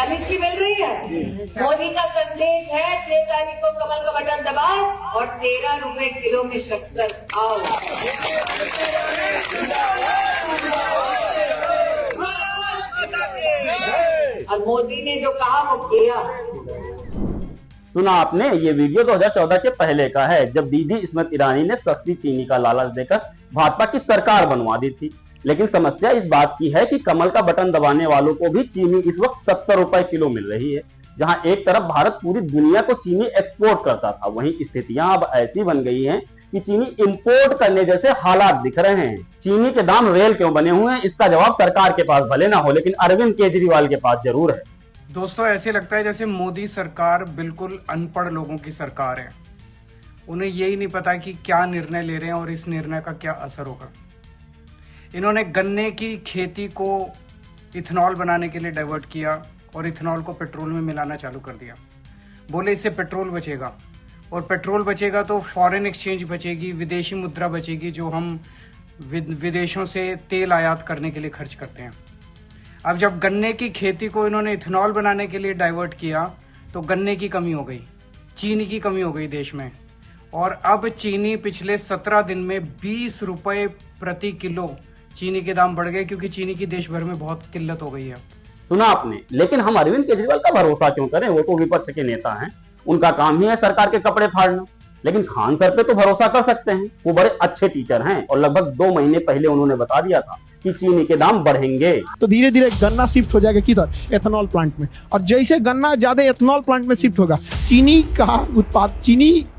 40 की मिल रही है। मोदी का संदेश है 6 तारीख को कमल का बटन दबाओ और 13 रुपए किलो में शक्कर खाओ। और मोदी ने जो कहा वो किया। सुना आपने, ये वीडियो 2014 के पहले का है, जब दीदी स्मृति ईरानी ने सस्ती चीनी का लालच देकर भाजपा की सरकार बनवा दी थी। लेकिन समस्या इस बात की है कि कमल का बटन दबाने वालों को भी चीनी इस वक्त 70 रुपए किलो मिल रही है। जहां एक तरफ भारत पूरी दुनिया को चीनी एक्सपोर्ट करता था, वहीं स्थितियां अब ऐसी बन गई हैं कि चीनी इंपोर्ट करने जैसे हालात दिख रहे हैं। चीनी के दाम रेल क्यों बने हुए हैं, इसका जवाब सरकार के पास भले ना हो, लेकिन अरविंद केजरीवाल के पास जरूर है। दोस्तों, ऐसे लगता है जैसे मोदी सरकार बिल्कुल अनपढ़ लोगों की सरकार है। उन्हें यही नहीं पता कि क्या निर्णय ले रहे हैं और इस निर्णय का क्या असर होगा। इन्होंने गन्ने की खेती को इथेनॉल बनाने के लिए डाइवर्ट किया और इथेनॉल को पेट्रोल में मिलाना चालू कर दिया। बोले इससे पेट्रोल बचेगा, और पेट्रोल बचेगा तो फॉरेन एक्सचेंज बचेगी, विदेशी मुद्रा बचेगी, जो हम विदेशों से तेल आयात करने के लिए खर्च करते हैं। अब जब गन्ने की खेती को इन्होंने इथेनॉल बनाने के लिए डाइवर्ट किया तो गन्ने की कमी हो गई, चीनी की कमी हो गई देश में। और अब चीनी पिछले 17 दिन में 20 रुपए प्रति किलो चीनी के दाम बढ़ गए, क्योंकि चीनी की देश भर में बहुत किल्लत हो गई है। सुना आपने, लेकिन हम अरविंद केजरीवाल का भरोसा क्यों करें? वो तो विपक्ष के नेता हैं, उनका काम ही है सरकार के कपड़े फाड़ना। लेकिन खान सर पे तो भरोसा कर सकते हैं, वो बड़े अच्छे टीचर हैं और लगभग 2 महीने पहले उन्होंने बता दिया था कि चीनी के दाम बढ़ेंगे। तो धीरे धीरे गन्ना शिफ्ट हो जाएगा किधर? एथेनॉल प्लांट में। और जैसे गन्ना ज्यादा एथेनॉल प्लांट में शिफ्ट होगा, चीनी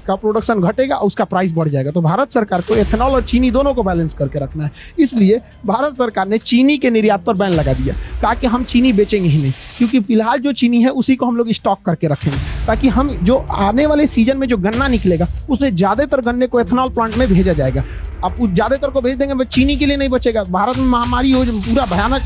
का प्रोडक्शन घटेगा, उसका प्राइस बढ़ जाएगा। तो भारत सरकार को एथेनॉल और चीनी दोनों को बैलेंस करके रखना है। इसलिए भारत सरकार ने चीनी के निर्यात पर बैन लगा दिया, कहा कि हम चीनी बेचेंगे ही नहीं, क्योंकि फिलहाल जो चीनी है उसी को हम लोग स्टॉक करके रखेंगे, ताकि हम जो आने वाले सीजन में जो गन्ना निकलेगा उसमें ज्यादातर गन्ने को एथेनॉल प्लांट में भेजा जाएगा। अब उस ज्यादातर को भेज देंगे, चीनी के लिए नहीं बचेगा। भारत में महामारी हो, पूरा भयानक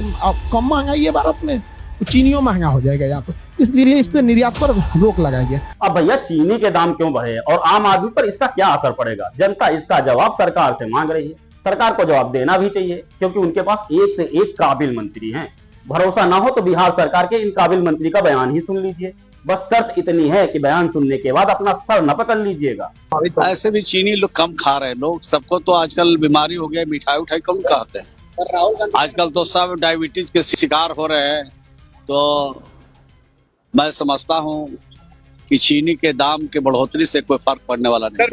कम महंगाई है भारत में, चीनियों महंगा हो जाएगा यहाँ पर, इसलिए इस पे निर्यात पर रोक लगाया गया। अब भैया चीनी के दाम क्यों बढ़े और आम आदमी पर इसका क्या असर पड़ेगा? जनता इसका जवाब सरकार से मांग रही है। सरकार को जवाब देना भी चाहिए, क्योंकि उनके पास एक से एक काबिल मंत्री हैं। भरोसा ना हो तो बिहार सरकार के इन काबिल मंत्री का बयान ही सुन लीजिए। बस शर्त इतनी है कि बयान सुनने के बाद अपना सर न पकड़ लीजिएगा। ऐसे भी चीनी लोग कम खा रहे हैं, लोग सबको तो आजकल बीमारी हो गया, मिठाई उठाई कम खाते हैं। आजकल तो सब डायबिटीज के शिकार हो रहे हैं। तो मैं समझता हूँ कि चीनी के दाम के बढ़ोतरी से कोई फर्क पड़ने वाला नहीं।